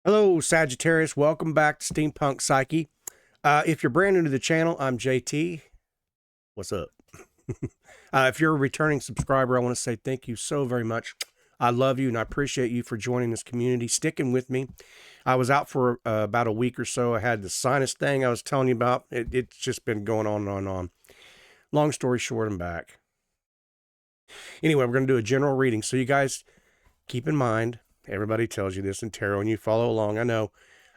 Hello, Sagittarius. Welcome back to Steampunk Psyche. If you're brand new to the channel, I'm JT. What's up? If you're a returning subscriber, I want to say thank you so very much. I love you and I appreciate you for joining this community, sticking with me. I was out for about a week or so. I had the sinus thing I was telling you about. It's just been going on and on and on. Long story short, I'm back. Anyway, we're going to do a general reading. So you guys keep in mind, everybody tells you this in tarot and you follow along. I know.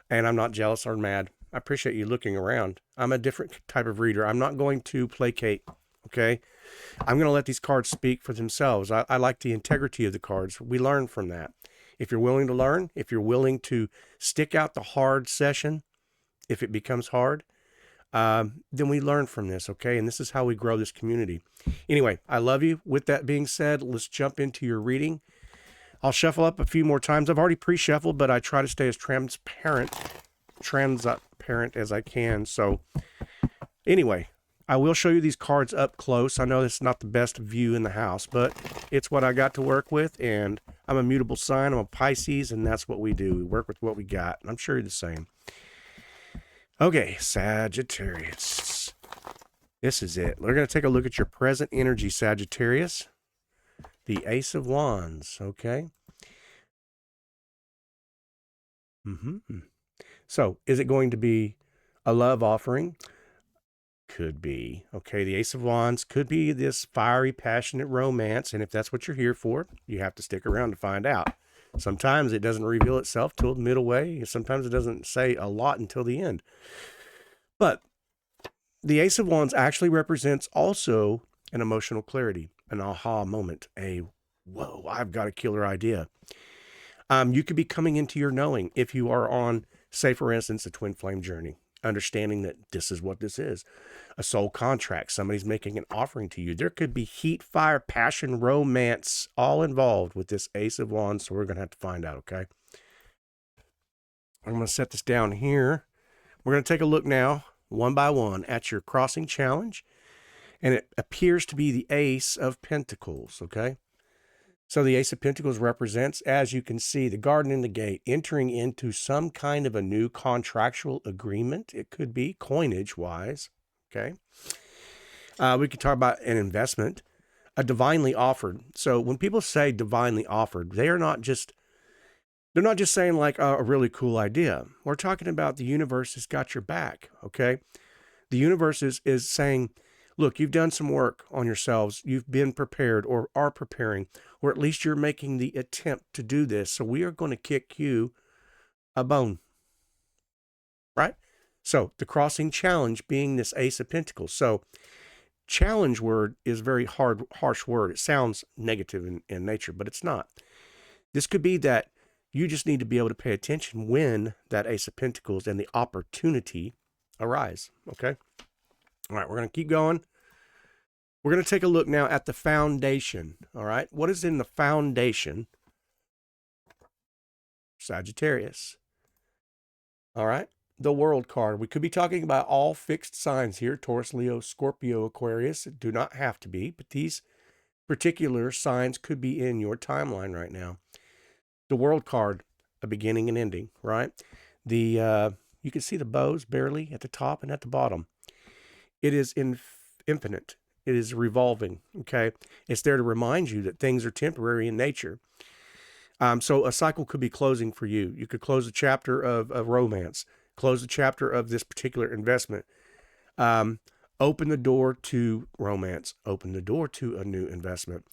And I'm not jealous or mad. I appreciate you looking around. I'm a different type of reader. I'm not going to placate, okay? I'm going to let these cards speak for themselves. I like the integrity of the cards. We learn from that. If you're willing to learn, if you're willing to stick out the hard session, if it becomes hard, then we learn from this, okay? And this is how we grow this community. Anyway, I love you. With that being said, let's jump into your reading. I'll shuffle up a few more times. I've already pre-shuffled, but I try to stay as transparent as I can. So anyway, I will show you these cards up close. I know it's not the best view in the house, but it's what I got to work with, and I'm a mutable sign. I'm a Pisces, and that's what we do. We work with what we got, and I'm sure you're the same. Okay, Sagittarius. This is it. We're going to take a look at your present energy, Sagittarius. The Ace of Wands, okay? So, is it going to be a love offering? Could be. Okay, the Ace of Wands could be this fiery, passionate romance, and if that's what you're here for, you have to stick around to find out. Sometimes it doesn't reveal itself till the middle way. Sometimes it doesn't say a lot until the end. But the Ace of Wands actually represents also an emotional clarity, an aha moment, a whoa, I've got a killer idea. You could be coming into your knowing if you are on, say, for instance, a twin flame journey, understanding that this is what this is, a soul contract. Somebody's making an offering to you. There could be heat, fire, passion, romance, all involved with this Ace of Wands. So we're going to have to find out, okay? I'm going to set this down here. We're going to take a look now, one by one, at your crossing challenge. And it appears to be the Ace of Pentacles, okay? So the Ace of Pentacles represents, as you can see, the garden and the gate, entering into some kind of a new contractual agreement. It could be coinage-wise, okay? We could talk about an investment, a divinely offered. So when people say divinely offered, they're not just saying like a really cool idea. We're talking about the universe has got your back, okay? The universe is saying, look, you've done some work on yourselves. You've been prepared or are preparing, or at least you're making the attempt to do this. So we are going to kick you a bone, right? So the crossing challenge being this Ace of Pentacles. So challenge word is very harsh word. It sounds negative in nature, but it's not. This could be that you just need to be able to pay attention when that Ace of Pentacles and the opportunity arise, okay? All right, we're going to keep going. We're going to take a look now at the foundation, all right? What is in the foundation? Sagittarius, all right? The World card. We could be talking about all fixed signs here, Taurus, Leo, Scorpio, Aquarius. Do not have to be, but these particular signs could be in your timeline right now. The World card, a beginning and ending, right? You can see the bows barely at the top and at the bottom. It is infinite. It is revolving, okay? It's there to remind you that things are temporary in nature. So a cycle could be closing for you. You could close a chapter of romance, close a chapter of this particular investment, open the door to romance, open the door to a new investment.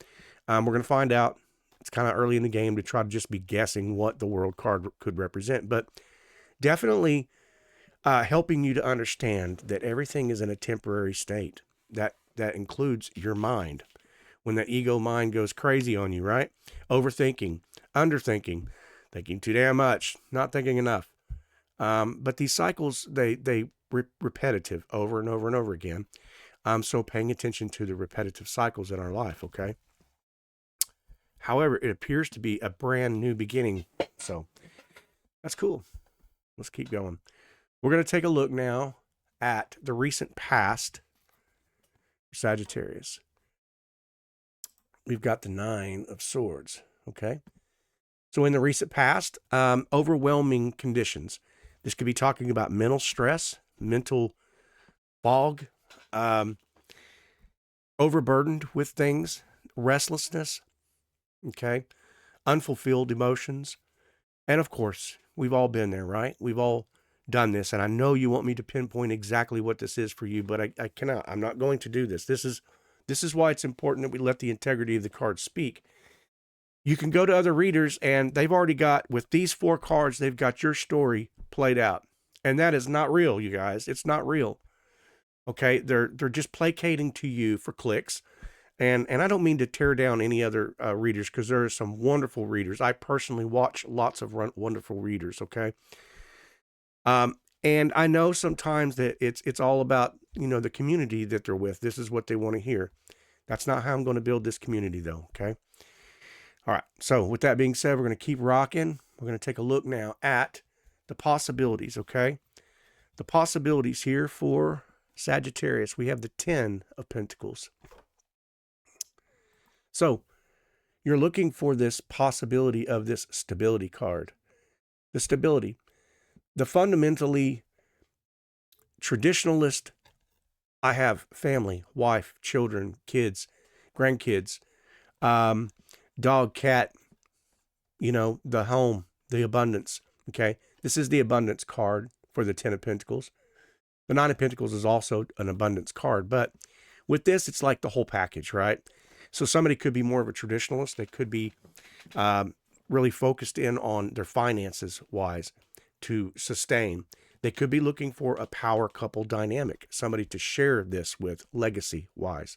We're going to find out. It's kind of early in the game to try to just be guessing what the World card could represent, but definitely helping you to understand that everything is in a temporary state. That includes your mind. When that ego mind goes crazy on you, right? Overthinking, underthinking, thinking too damn much, not thinking enough. But these cycles, they repetitive over and over and over again. So paying attention to the repetitive cycles in our life, okay? However, it appears to be a brand new beginning. So that's cool. Let's keep going. We're going to take a look now at the recent past for Sagittarius. We've got the Nine of Swords, okay? So in the recent past, overwhelming conditions. This could be talking about mental stress, mental fog, overburdened with things, restlessness, okay, unfulfilled emotions. And of course, we've all been there, right? We've all done this. And I know you want me to pinpoint exactly what this is for you, but I cannot. I'm not going to do this. This is why it's important that we let the integrity of the cards speak. You can go to other readers and they've already got, with these 4 cards, they've got your story played out. And that is not real, you guys. It's not real. Okay, they're just placating to you for clicks. And I don't mean to tear down any other readers, because there are some wonderful readers. I personally watch lots of wonderful readers, okay? And I know sometimes that it's all about, you know, the community that they're with. This is what they want to hear. That's not how I'm going to build this community, though, okay? All right, so with that being said, we're going to keep rocking. We're going to take a look now at the possibilities, okay? The possibilities here for Sagittarius. We have the 10 of Pentacles. So you're looking for this possibility of this stability card. The stability. The fundamentally traditionalist, I have family, wife, children, kids, grandkids, dog, cat, you know, the home, the abundance, okay? This is the abundance card for the 10 of Pentacles. The 9 of Pentacles is also an abundance card, but with this, it's like the whole package, right? So somebody could be more of a traditionalist. They could be really focused in on their finances wise to sustain. They could be looking for a power couple dynamic, somebody to share this with legacy wise,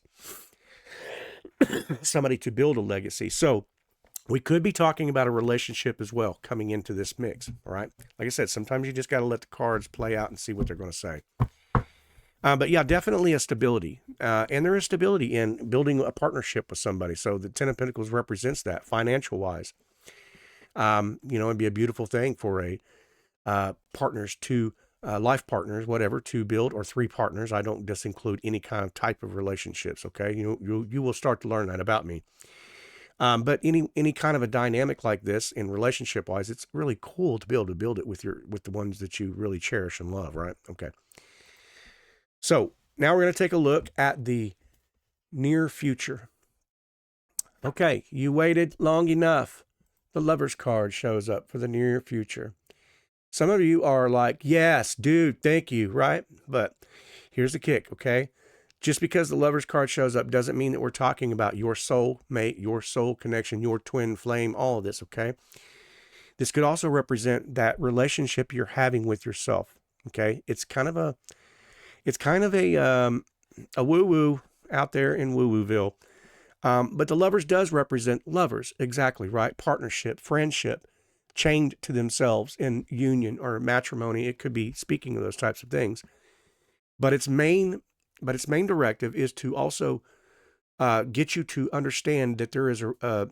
somebody to build a legacy. So we could be talking about a relationship as well coming into this mix, all right? Like I said, sometimes you just got to let the cards play out and see what they're going to say. But yeah, definitely a stability. And there is stability in building a partnership with somebody. So the 10 of Pentacles represents that financial wise. You know, it'd be a beautiful thing for a partners to life partners, whatever, to build, or 3 partners. I don't just include any kind of type of relationships. Okay. You will start to learn that about me. But any kind of a dynamic like this in relationship wise, it's really cool to be able to build it with the ones that you really cherish and love. Right. Okay. So now we're going to take a look at the near future. Okay, you waited long enough. The Lover's card shows up for the near future. Some of you are like, yes, dude, thank you, right? But here's the kick, okay? Just because the Lover's card shows up doesn't mean that we're talking about your soul mate, your soul connection, your twin flame, all of this, okay? This could also represent that relationship you're having with yourself, okay? It's kind of a woo-woo out there in woo-wooville. But the Lovers does represent lovers, exactly, right? Partnership, friendship, chained to themselves in union or matrimony. It could be speaking of those types of things. But its main directive is to also get you to understand that there is that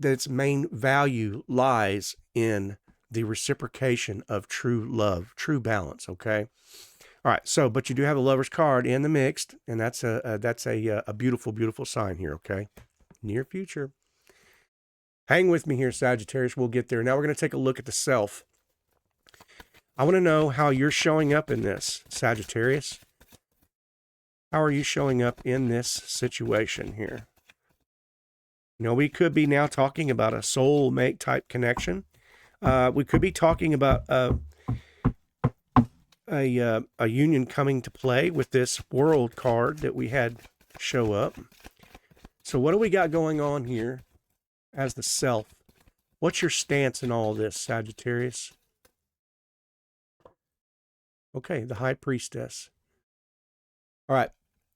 its main value lies in the reciprocation of true love, true balance, okay? All right, so, but you do have a Lover's card in the mixed, and that's a beautiful, beautiful sign here, okay? Near future. Hang with me here, Sagittarius. We'll get there. Now we're going to take a look at the self. I want to know how you're showing up in this, Sagittarius. How are you showing up in this situation here? You know, we could be now talking about a soulmate type connection. We could be talking about a union coming to play with this World card that we had show up. So what do we got going on here as the self? What's your stance in all this, Sagittarius? Okay, the High Priestess. All right,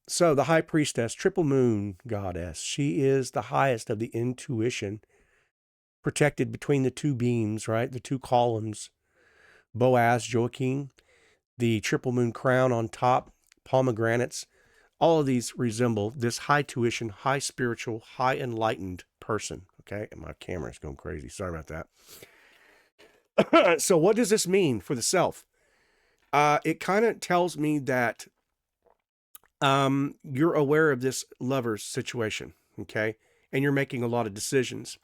so the High Priestess, triple moon goddess. She is the highest of the intuition, protected between the 2 beams, right? The 2 columns. Boaz, Joachim, the triple moon crown on top, pomegranates. All of these resemble this high tuition, high spiritual, high enlightened person. Okay, and my camera's going crazy. Sorry about that. So what does this mean for the self? It kind of tells me that you're aware of this Lover's situation, okay? and you're making a lot of decisions.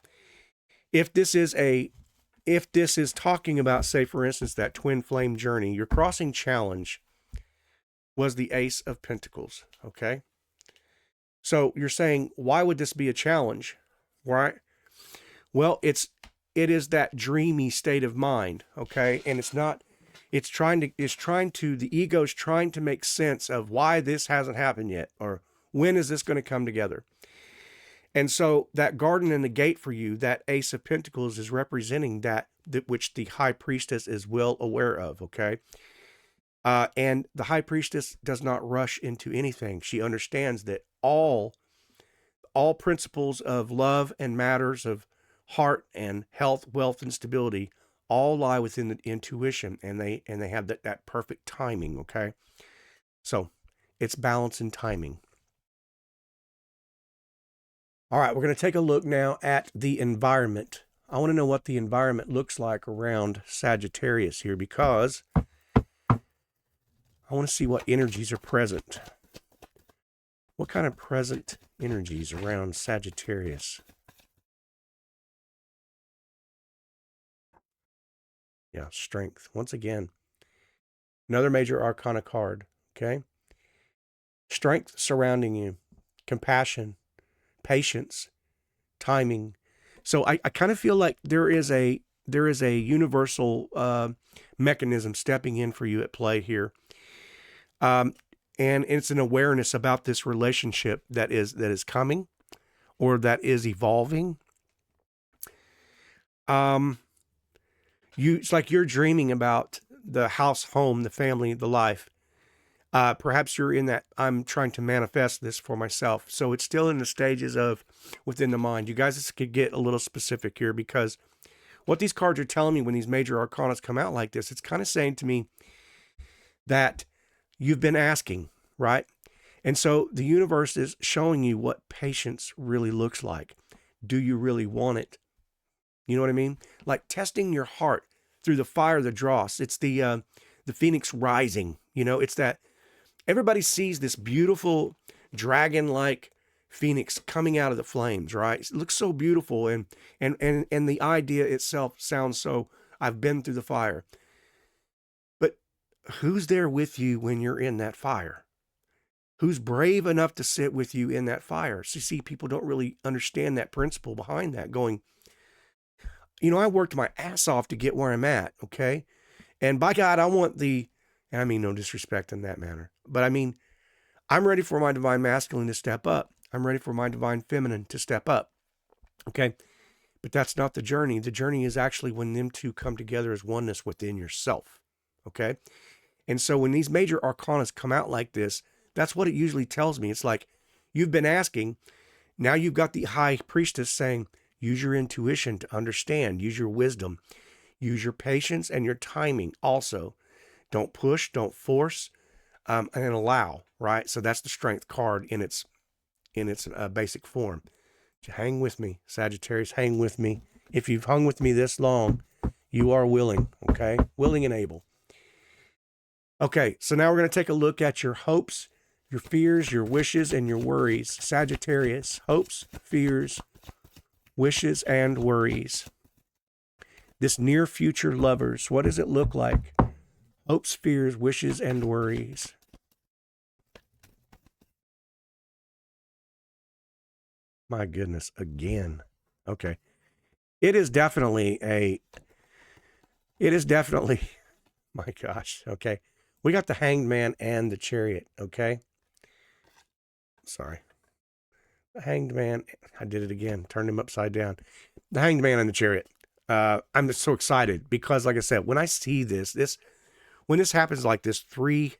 If this is talking about, say, for instance, that twin flame journey, your crossing challenge was the Ace of Pentacles, okay? So you're saying, why would this be a challenge, right? Well, it is that dreamy state of mind, okay? And the ego's trying to make sense of why this hasn't happened yet, or when is this going to come together? And so that garden and the gate for you, that Ace of Pentacles, is representing that which the High Priestess is well aware of, okay? And the High Priestess does not rush into anything. She understands that all principles of love and matters of heart and health, wealth, and stability all lie within the intuition, and they have that perfect timing, okay? So it's balance and timing. All right, we're going to take a look now at the environment. I want to know what the environment looks like around Sagittarius here, because I want to see what energies are present. What kind of present energies around Sagittarius? Yeah, strength. Once again, another major arcana card, okay? Strength surrounding you, compassion, patience, timing. So I kind of feel like there is a universal mechanism stepping in for you at play here. And it's an awareness about this relationship that is coming, or that is evolving. It's like you're dreaming about the house, home, the family, the life. Perhaps you're in that, I'm trying to manifest this for myself. So it's still in the stages of within the mind. You guys could get a little specific here, because what these cards are telling me when these major arcanas come out like this, it's kind of saying to me that you've been asking, right? And so the universe is showing you what patience really looks like. Do you really want it? You know what I mean? Like testing your heart through the fire of the dross. It's the phoenix rising. You know, it's that everybody sees this beautiful dragon-like phoenix coming out of the flames, right? It looks so beautiful, and the idea itself sounds so, I've been through the fire. But who's there with you when you're in that fire? Who's brave enough to sit with you in that fire? So, see, people don't really understand that principle behind that, going, you know, I worked my ass off to get where I'm at, okay? And by God, I want and I mean no disrespect in that manner, but I mean, I'm ready for my divine masculine to step up. I'm ready for my divine feminine to step up, okay? But that's not the journey. The journey is actually when them two come together as oneness within yourself, okay? And so when these major arcanas come out like this, that's what it usually tells me. It's like, you've been asking, now you've got the High Priestess saying, use your intuition to understand, use your wisdom, use your patience and your timing also. Don't push, don't force, and allow, right? So that's the Strength card in its basic form. Hang with me, Sagittarius, hang with me. If you've hung with me this long, you are willing, okay? Willing and able. Okay, so now we're going to take a look at your hopes, your fears, your wishes, and your worries. Sagittarius, hopes, fears, wishes, and worries. This near future lovers, what does it look like? Hopes, fears, wishes, and worries. My goodness, again. Okay. It is definitely, my gosh, okay. We got the Hanged Man and the Chariot, okay? Sorry. The Hanged Man, I did it again, turned him upside down. The Hanged Man and the Chariot. I'm just so excited because, like I said, when I see when this happens like this, 3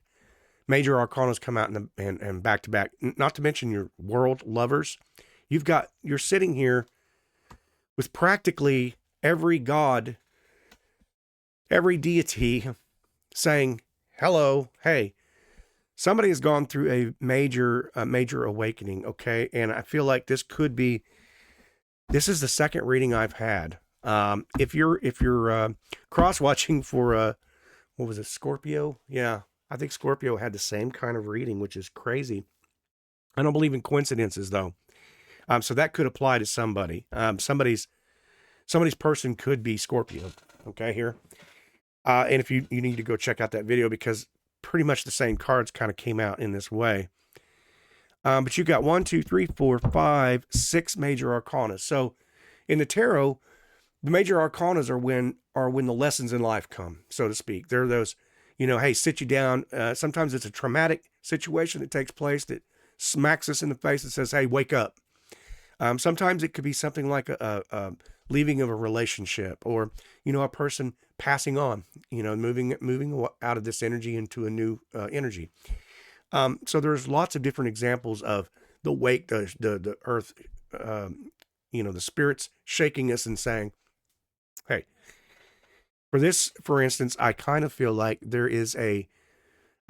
major arcanas come out and back to back, not to mention your world lovers. You're sitting here with practically every god, every deity saying, hello, hey, somebody has gone through a major awakening, okay? And I feel like this is the second reading I've had. If you're cross-watching for, what was it, Scorpio? Yeah, I think Scorpio had the same kind of reading, which is crazy. I don't believe in coincidences, though. So that could apply to somebody. Somebody's person could be Scorpio. Okay, here. And if you need to go check out that video, because pretty much the same cards kind of came out in this way. But you got 1, 2, 3, 4, 5, 6 major arcana. So in the tarot, the major arcanas are when the lessons in life come, so to speak. They're those, hey, sit you down. Sometimes it's a traumatic situation that takes place that smacks us in the face and says, hey, wake up. Sometimes it could be something like a leaving of a relationship, or, a person passing on, moving out of this energy into a new energy. So there's lots of different examples of the wake, the earth, the spirits shaking us and saying, hey, for instance, I kind of feel like there is a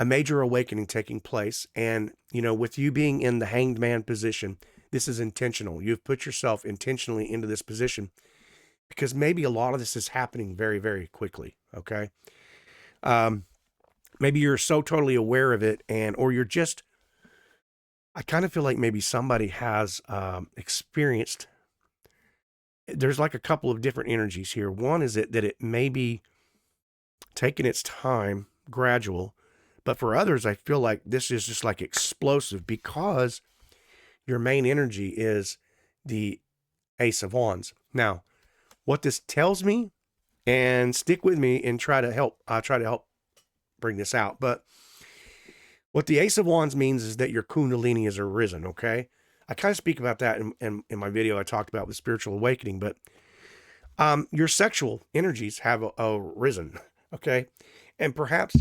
major awakening taking place. And, with you being in the hanged man position, this is intentional. You've put yourself intentionally into this position because maybe a lot of this is happening very, very quickly. Okay. Maybe you're so totally aware of it, or you're just, I kind of feel like maybe somebody has experienced, there's like a couple of different energies here. One is that it may be taking its time, gradual, but for others, I feel like this is just like explosive, because your main energy is the Ace of Wands. Now, what this tells me, and stick with me and I'll try to help bring this out. But what the Ace of Wands means is that your Kundalini has arisen, okay? I kind of speak about that in my video. I talked about the spiritual awakening, but your sexual energies have arisen, okay? And perhaps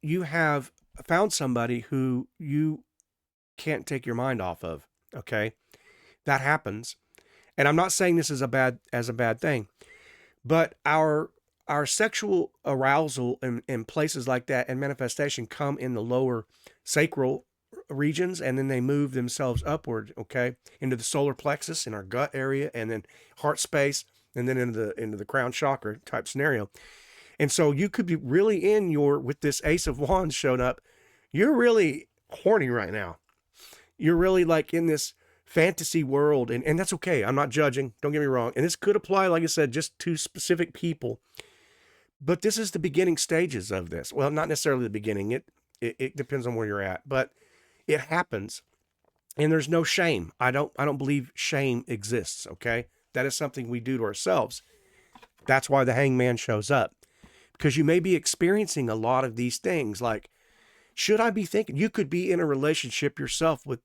you have found somebody who you can't take your mind off of, okay? That happens. And I'm not saying this is a bad thing, but our sexual arousal in places like that and manifestation come in the lower sacral regions, and then they move themselves upward, okay, into the solar plexus in our gut area, and then heart space, and then into the crown chakra type scenario. And so you could be really with this Ace of Wands showing up, you're really horny right now. You're really like in this fantasy world, and that's okay. I'm not judging. Don't get me wrong. And this could apply, like I said, just to specific people. But this is the beginning stages of this. Well, not necessarily the beginning. It depends on where you're at, but it happens, and there's no shame. I don't believe shame exists. Okay, that is something we do to ourselves. That's why the hangman shows up, because you may be experiencing a lot of these things. Like, should I be thinking? You could be in a relationship yourself with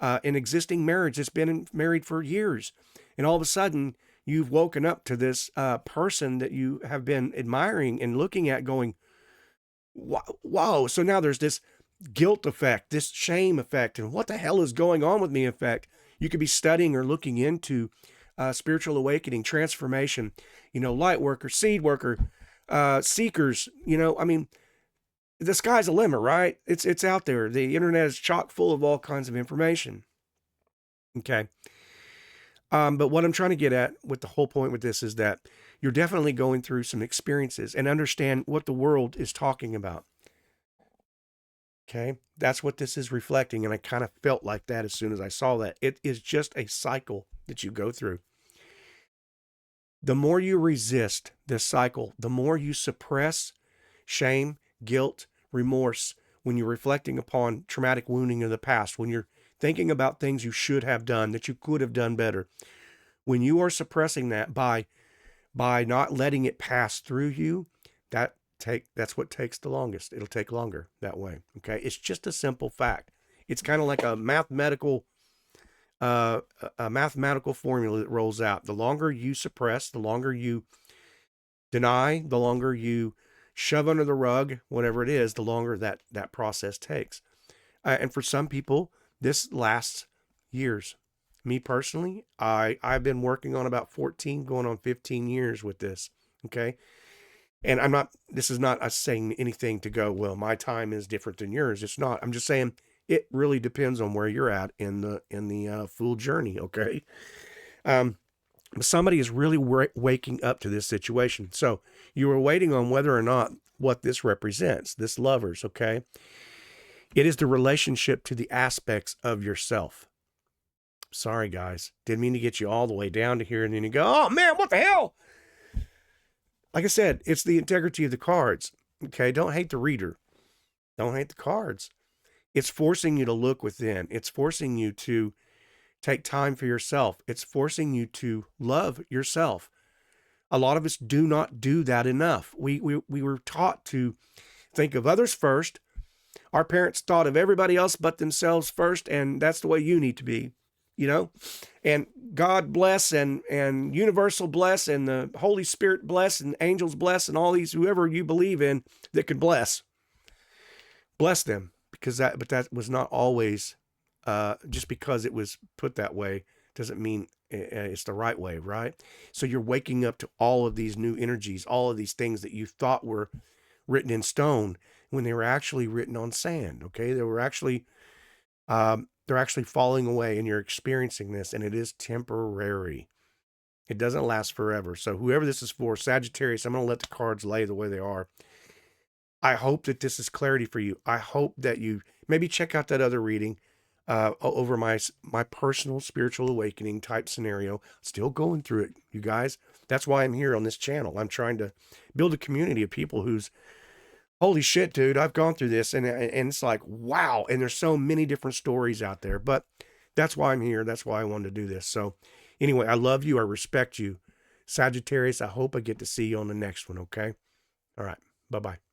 an existing marriage that's been married for years, and all of a sudden you've woken up to this person that you have been admiring and looking at, going, wow. So now there's this guilt effect, this shame effect, and what the hell is going on with me effect. You could be studying or looking into spiritual awakening, transformation, light worker, seed worker, seekers, I mean, the sky's the limit, right? It's out there. The internet is chock full of all kinds of information. Okay. But what I'm trying to get at with the whole point with this is that you're definitely going through some experiences and understand what the world is talking about. Okay. That's what this is reflecting. And I kind of felt like that as soon as I saw that. It is just a cycle that you go through. The more you resist this cycle, the more you suppress shame, guilt, remorse, when you're reflecting upon traumatic wounding of the past, when you're thinking about things you should have done, that you could have done better. When you are suppressing that by not letting it pass through you, that's what takes the longest. It'll take longer that way. Okay. It's just a simple fact. It's kind of like a mathematical formula that rolls out. The longer you suppress, the longer you deny, the longer you shove under the rug, whatever it is, the longer that process takes. And for some people, this lasts years. Me personally, I've been working on about 14, going on 15 years with this. Okay. And this is not us saying anything to go, well, my time is different than yours. It's not. I'm just saying it really depends on where you're at in the full journey. Okay. Somebody is really waking up to this situation. So you are waiting on whether or not what this represents, this lovers. Okay. It is the relationship to the aspects of yourself. Sorry, guys. Didn't mean to get you all the way down to here, and then you go, oh, man, what the hell? Like I said, it's the integrity of the cards. Okay, don't hate the reader. Don't hate the cards. It's forcing you to look within. It's forcing you to take time for yourself. It's forcing you to love yourself. A lot of us do not do that enough. We were taught to think of others first. Our parents thought of everybody else but themselves first, and that's the way you need to be, you know? And God bless and universal bless and the Holy Spirit bless and angels bless and all these, whoever you believe in that can bless. Bless them, because that was not always, just because it was put that way doesn't mean it's the right way, right? So you're waking up to all of these new energies, all of these things that you thought were written in stone when they were actually written on sand. Okay, they were actually they're actually falling away, and you're experiencing this, and it is temporary. It doesn't last forever. So whoever this is for, Sagittarius, I'm going to let the cards lay the way they are. I hope that this is clarity for you. I hope that you maybe check out that other reading over my personal spiritual awakening type scenario. Still going through it, you guys. That's why I'm here on this channel. I'm trying to build a community of people who's, holy shit, dude, I've gone through this. And it's like, wow. And there's so many different stories out there. But that's why I'm here. That's why I wanted to do this. So anyway, I love you. I respect you. Sagittarius, I hope I get to see you on the next one, okay? All right. Bye-bye.